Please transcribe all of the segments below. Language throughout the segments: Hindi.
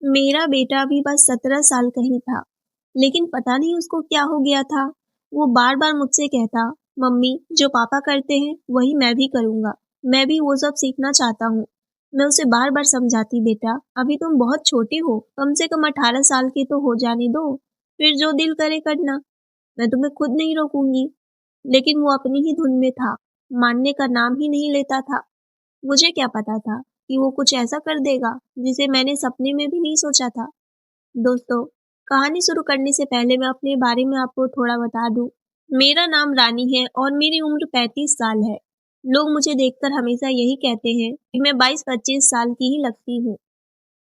मेरा बेटा भी बस 17 साल का ही था, लेकिन पता नहीं उसको क्या हो गया था। वो बार-बार मुझसे कहता, "मम्मी, जो पापा करते हैं, वही मैं भी करूँगा। मैं भी वो सब सीखना चाहता हूँ।" मैं उसे बार-बार समझाती, "बेटा, अभी तुम बहुत छोटे हो, कम से कम 18 साल के तो हो जाने दो, फिर जो दिल करे करना। मैं तुम्हें खुद नहीं रोकूँगी।" लेकिन वो अपनी ही धुन में था, मानने का नाम ही नहीं लेता था। मुझे क्या पता था कि वो कुछ ऐसा कर देगा जिसे मैंने सपने में भी नहीं सोचा था। दोस्तों, कहानी शुरू करने से पहले मैं अपने बारे में आपको थोड़ा बता दूं। मेरा नाम रानी है और मेरी उम्र 35 साल है। लोग मुझे देखकर हमेशा यही कहते हैं कि मैं 22-25 साल की ही लगती हूँ।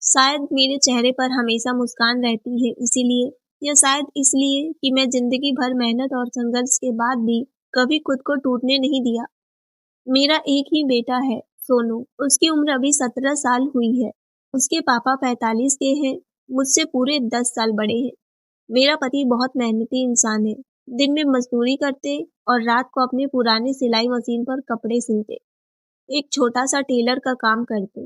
शायद मेरे चेहरे पर हमेशा मुस्कान रहती है इसीलिए, या शायद इसलिए कि मैं जिंदगी भर मेहनत और संघर्ष के बाद भी कभी खुद को टूटने नहीं दिया। मेरा एक ही बेटा है, सोनू। उसकी उम्र अभी 17 साल हुई है। उसके पापा 45 के हैं, मुझसे पूरे 10 साल बड़े हैं। मेरा पति बहुत मेहनती इंसान है। दिन में मजदूरी करते और रात को अपने पुराने सिलाई मशीन पर कपड़े सिलते। एक छोटा सा टेलर का काम करते।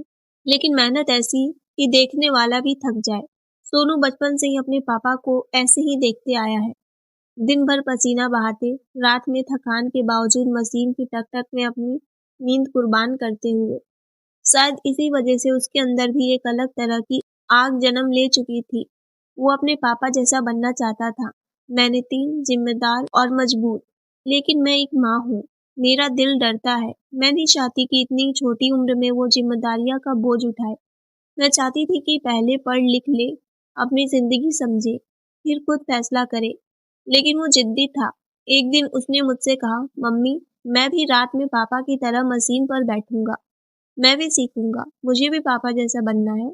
लेकिन मेहनत ऐसी कि देखने वाला भी थक जाए। सोनू बचपन से ही अपने पापा को ऐसे ही देखते आया है। दिन भर पसीना बहाते, रात में थकान के बावजूद मशीन की टक-टक में अपनी नींद कुर्बान करते हुए। शायद इसी वजह से उसके अंदर भी एक अलग तरह की आग जन्म ले चुकी थी। वो अपने पापा जैसा बनना चाहता था, मेहनती, जिम्मेदार और मजबूत। लेकिन मैं एक माँ हूँ, मेरा दिल डरता है। मैं नहीं चाहती कि इतनी छोटी उम्र में वो जिम्मेदारियां का बोझ उठाए। मैं चाहती थी कि पहले पढ़ लिख ले, अपनी जिंदगी समझे, फिर खुद फैसला करे। लेकिन वो जिद्दी था। एक दिन उसने मुझसे कहा, "मम्मी, मैं भी रात में पापा की तरह मशीन पर बैठूंगा। मैं भी सीखूंगा। मुझे भी पापा जैसा बनना है।"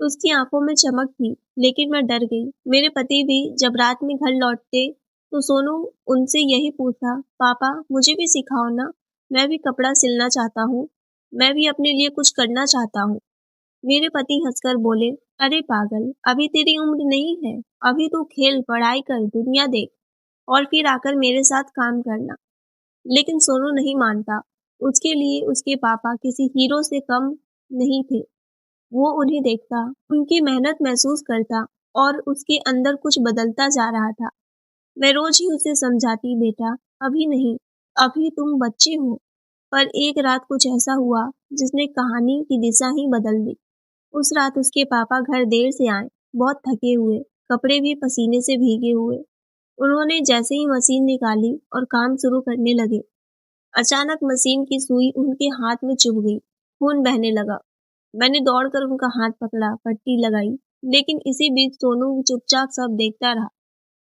उसकी आंखों में चमक थी, लेकिन मैं डर गई। मेरे पति भी जब रात में घर लौटते, तो सोनू उनसे यही पूछा, "पापा, मुझे भी सिखाओ ना। मैं भी कपड़ा सिलना चाहता हूँ। मैं भी अपने लिए कुछ करना चाहता हूँ।" मेरे पति हंसकर बोले, "अरे पागल, अभी तेरी उम्र नहीं है। अभी तू खेल, पढ़ाई कर, दुनिया देख और फिर आकर मेरे साथ काम करना।" लेकिन सोनू नहीं मानता। उसके लिए उसके पापा किसी हीरो से कम नहीं थे। वो उन्हें देखता, उनकी मेहनत महसूस करता और उसके अंदर कुछ बदलता जा रहा था। मैं रोज ही उसे समझाती, "बेटा, अभी नहीं, अभी तुम बच्चे हो।" पर एक रात कुछ ऐसा हुआ जिसने कहानी की दिशा ही बदल दी। उस रात उसके पापा घर देर से आए, बहुत थके हुए, कपड़े भी पसीने से भीगे हुए। उन्होंने जैसे ही मशीन निकाली और काम शुरू करने लगे, अचानक मशीन की सुई उनके हाथ में चुभ गई, खून बहने लगा। मैंने दौड़कर उनका हाथ पकड़ा, पट्टी लगाई, लेकिन इसी बीच सोनू चुपचाप सब देखता रहा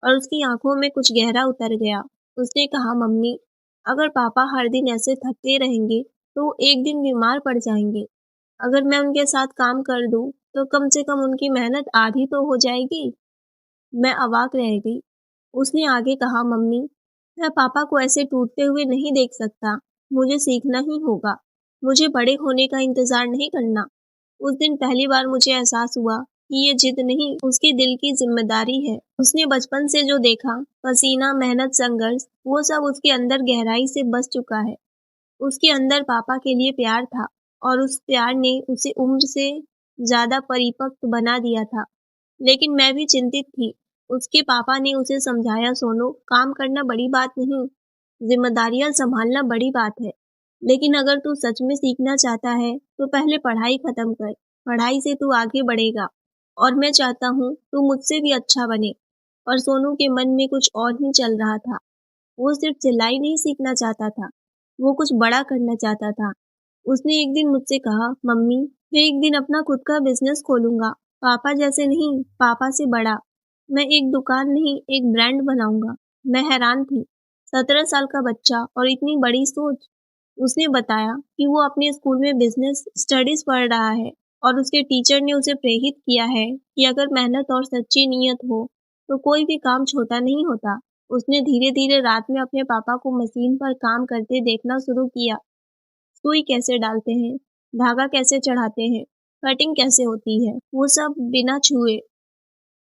और उसकी आंखों में कुछ गहरा उतर गया। उसने कहा, "मम्मी, अगर पापा हर दिन ऐसे थकते रहेंगे, तो वो एक दिन बीमार पड़ जाएंगे। अगर मैं उनके साथ काम कर दूं, तो कम से कम उनकी मेहनत आधी तो हो जाएगी।" मैं अवाक रह गई। उसने आगे कहा, "मम्मी, मैं पापा को ऐसे टूटते हुए नहीं देख सकता। मुझे सीखना ही होगा। मुझे बड़े होने का इंतजार नहीं करना।" उस दिन पहली बार मुझे एहसास हुआ कि ये जिद नहीं, उसके दिल की जिम्मेदारी है। उसने बचपन से जो देखा, पसीना, मेहनत, संघर्ष, वो सब उसके अंदर गहराई से बस चुका है। उसके अंदर पापा के लिए प्यार था और उस प्यार ने उसे उम्र से ज़्यादा परिपक्व बना दिया था। लेकिन मैं भी चिंतित थी। उसके पापा ने उसे समझाया, "सोनू, काम करना बड़ी बात नहीं, ज़िम्मेदारियाँ सँभालना बड़ी बात है। लेकिन अगर तू सच में सीखना चाहता है, तो पहले पढ़ाई खत्म कर। पढ़ाई से तू आगे बढ़ेगा और मैं चाहता हूँ तू मुझसे भी अच्छा बने।" और सोनू के मन में कुछ और ही चल रहा था। वो सिर्फ सिलाई नहीं सीखना चाहता था, वो कुछ बड़ा करना चाहता था। उसने एक दिन मुझसे कहा, "मम्मी, मैं एक दिन अपना खुद का बिज़नेस खोलूँगा, पापा जैसे नहीं, पापा से बड़ा। मैं एक दुकान नहीं, एक ब्रांड बनाऊँगा।" मैं हैरान थी, 17 साल का बच्चा और इतनी बड़ी सोच। उसने बताया कि वो अपने स्कूल में बिज़नेस स्टडीज़ पढ़ रहा है और उसके टीचर ने उसे प्रेरित किया है कि अगर मेहनत और सच्ची नीयत हो, तो कोई भी काम छोटा नहीं होता। उसने धीरे-धीरे रात में अपने पापा को मशीन पर काम करते देखना शुरू किया। सुई कैसे डालते हैं, धागा कैसे चढ़ाते हैं, कटिंग कैसे होती है, वो सब बिना छुए,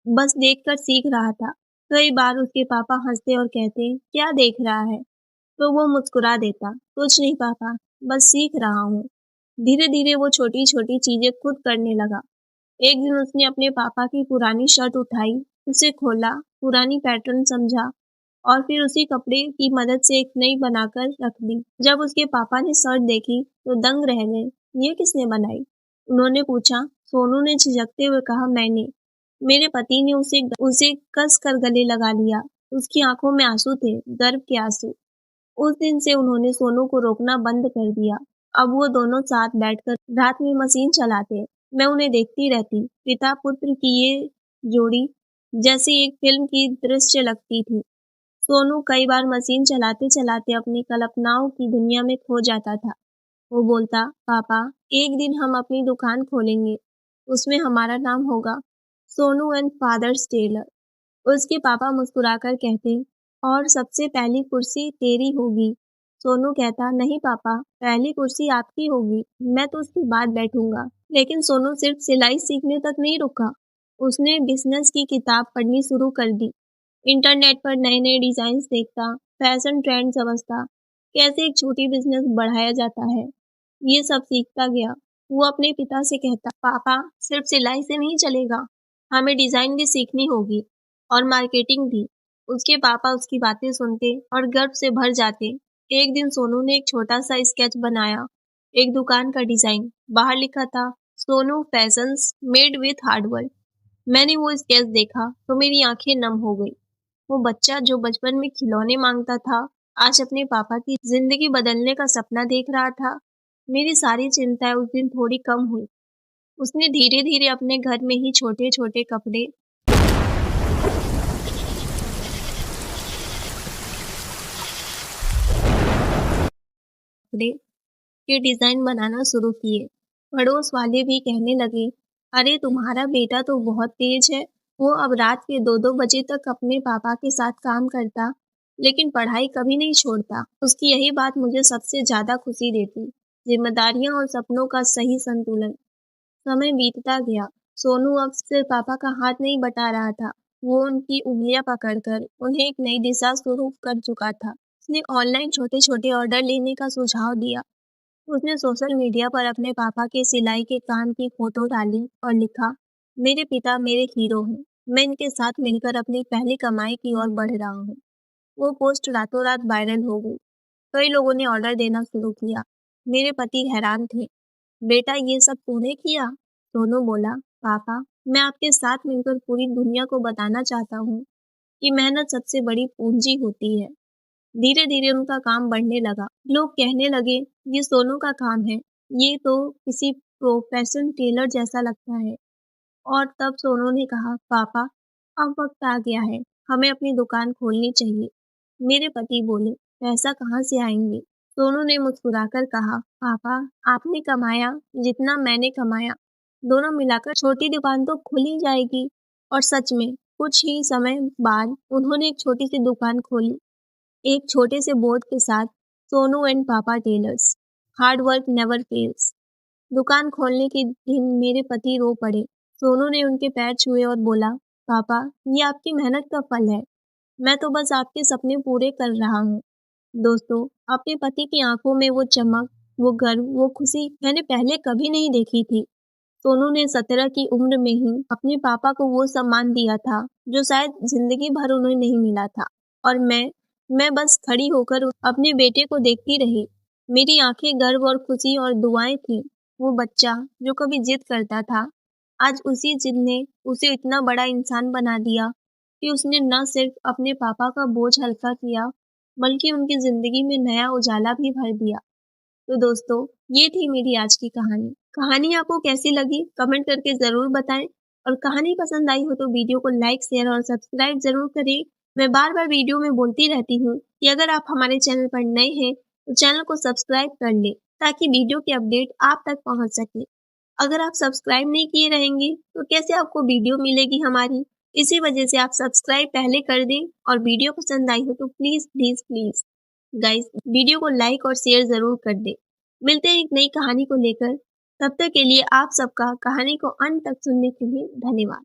बस देखकर सीख रहा था। कई बार उसके पापा हंसते और कहते, "क्या देख रहा है?" तो वो मुस्कुरा देता, "कुछ नहीं पापा, बस सीख रहा हूँ।" धीरे-धीरे वो छोटी-छोटी चीजें खुद करने लगा। एक दिन उसने अपने पापा की पुरानी शर्ट उठाई, उसे खोला, पुरानी पैटर्न समझा और फिर उसी कपड़े की मदद से एक नई बनाकर रख दी। जब उसके पापा ने शर्ट देखी तो दंग रह गए। ये किसने बनाई? उन्होंने पूछा। सोनू ने झिझकते हुए कहा, मैंने। मेरे पति ने उसे उसे कस कर गले लगा लिया। उसकी आंखों में आंसू थे, गर्व के आंसू। उस दिन से उन्होंने सोनू को रोकना बंद कर दिया। अब वो दोनों साथ बैठकर रात में मशीन चलाते। मैं उन्हें देखती रहती। पिता पुत्र की ये जोड़ी जैसे एक फिल्म की दृश्य लगती थी। सोनू कई बार मशीन चलाते चलाते अपनी कल्पनाओं की दुनिया में खो जाता था। वो बोलता, पापा, एक दिन हम अपनी दुकान खोलेंगे, उसमें हमारा नाम होगा सोनू एंड फादर्स टेलर। उसके पापा मुस्कुराकर कहते, और सबसे पहली कुर्सी तेरी होगी। सोनू कहता, नहीं पापा, पहली कुर्सी आपकी होगी, मैं तो उसके बाद बैठूंगा। लेकिन सोनू सिर्फ सिलाई सीखने तक नहीं रुका। उसने बिजनेस की किताब पढ़नी शुरू कर दी। इंटरनेट पर नए नए डिजाइन देखता, फैशन ट्रेंड समझता, कैसे एक छोटी बिजनेस बढ़ाया जाता है, ये सब सीखता गया। वो अपने पिता से कहता, पापा, सिर्फ सिलाई से नहीं चलेगा, हमें डिजाइन भी सीखनी होगी और मार्केटिंग भी। उसके पापा उसकी बातें सुनते और गर्व से भर जाते। एक दिन सोनू ने एक छोटा सा स्केच बनाया, एक दुकान का डिजाइन। बाहर लिखा था, Sonu fashions made with hard work. मैंने वो स्केच देखा तो मेरी आंखें नम हो गई। वो बच्चा जो बचपन में खिलौने मांगता था, आज अपने पापा की जिंदगी बदलने का सपना देख रहा था। मेरी सारी चिंताएं उस दिन थोड़ी कम हुई। उसने धीरे धीरे अपने घर में ही छोटे छोटे कपड़े के डिजाइन बनाना शुरू किए। पड़ोस वाले भी कहने लगे, अरे तुम्हारा बेटा तो बहुत तेज है। वो अब रात के 2-2 बजे तक अपने पापा के साथ काम करता, लेकिन पढ़ाई कभी नहीं छोड़ता। उसकी यही बात मुझे सबसे ज्यादा खुशी देती, जिम्मेदारियां और सपनों का सही संतुलन। समय बीतता गया। सोनू अब सिर्फ पापा का हाथ नहीं बटा रहा था, वो उनकी उंगलियां पकड़कर उन्हें एक नई दिशा शुरू कर चुका था। उसने ऑनलाइन छोटे छोटे ऑर्डर लेने का सुझाव दिया। उसने सोशल मीडिया पर अपने पापा के सिलाई के काम की फोटो डाली और लिखा, मेरे पिता मेरे हीरो हैं, मैं इनके साथ मिलकर अपनी पहली कमाई की ओर बढ़ रहा हूँ। वो पोस्ट रातों रात वायरल हो गई। कई लोगों ने ऑर्डर देना शुरू किया। मेरे पति हैरान थे, बेटा ये सब तूने किया? सोनू बोला, पापा, मैं आपके साथ मिलकर पूरी दुनिया को बताना चाहता हूँ कि मेहनत सबसे बड़ी पूंजी होती है। धीरे धीरे उनका काम बढ़ने लगा। लोग कहने लगे, ये सोनू का काम है, ये तो किसी प्रोफेशन टेलर जैसा लगता है। और तब सोनू ने कहा, पापा, अब वक्त आ गया है, हमें अपनी दुकान खोलनी चाहिए। मेरे पति बोले, पैसा कहाँ से आएंगे? सोनू ने मुस्कुराकर कहा, पापा, आपने कमाया जितना मैंने कमाया, दोनों मिलाकर छोटी दुकान तो खुल ही जाएगी। और सच में कुछ ही समय बाद उन्होंने एक छोटी सी दुकान खोली, एक छोटे से बोर्ड के साथ, Sonu and Papa tailors, hard work never fails. दुकान खोलने के दिन मेरे पति रो पड़े। सोनू ने उनके पैर छुए और बोला, पापा, ये आपकी मेहनत का फल है, मैं तो बस आपके सपने पूरे कर रहा हूँ। दोस्तों, अपने पति की आंखों में वो चमक, वो गर्व, वो खुशी मैंने पहले कभी नहीं देखी थी। सोनू ने 17 की उम्र में ही अपने पापा को वो सम्मान दिया था जो शायद जिंदगी भर उन्हें नहीं मिला था। और मैं बस खड़ी होकर अपने बेटे को देखती रही। मेरी आंखें गर्व और खुशी और दुआएं थी। वो बच्चा जो कभी जिद करता था, आज उसी जिद ने उसे इतना बड़ा इंसान बना दिया कि उसने न सिर्फ अपने पापा का बोझ हल्का किया, बल्कि उनकी जिंदगी में नया उजाला भी भर दिया। तो दोस्तों, ये थी मेरी आज की कहानी। कहानी आपको कैसी लगी कमेंट करके ज़रूर बताएं, और कहानी पसंद आई हो तो वीडियो को लाइक, शेयर और सब्सक्राइब ज़रूर करें। मैं बार-बार वीडियो में बोलती रहती हूँ कि अगर आप हमारे चैनल पर नए हैं तो चैनल को सब्सक्राइब कर लें, ताकि वीडियो की अपडेट आप तक पहुँच सके। अगर आप सब्सक्राइब नहीं किए रहेंगे तो कैसे आपको वीडियो मिलेगी हमारी? इसी वजह से आप सब्सक्राइब पहले कर दें, और वीडियो पसंद आई हो तो please please please guys video को लाइक और शेयर ज़रूर कर दें। मिलते हैं एक नई कहानी को लेकर, तब तक के लिए आप सबका कहानी को अंत तक सुनने के लिए धन्यवाद।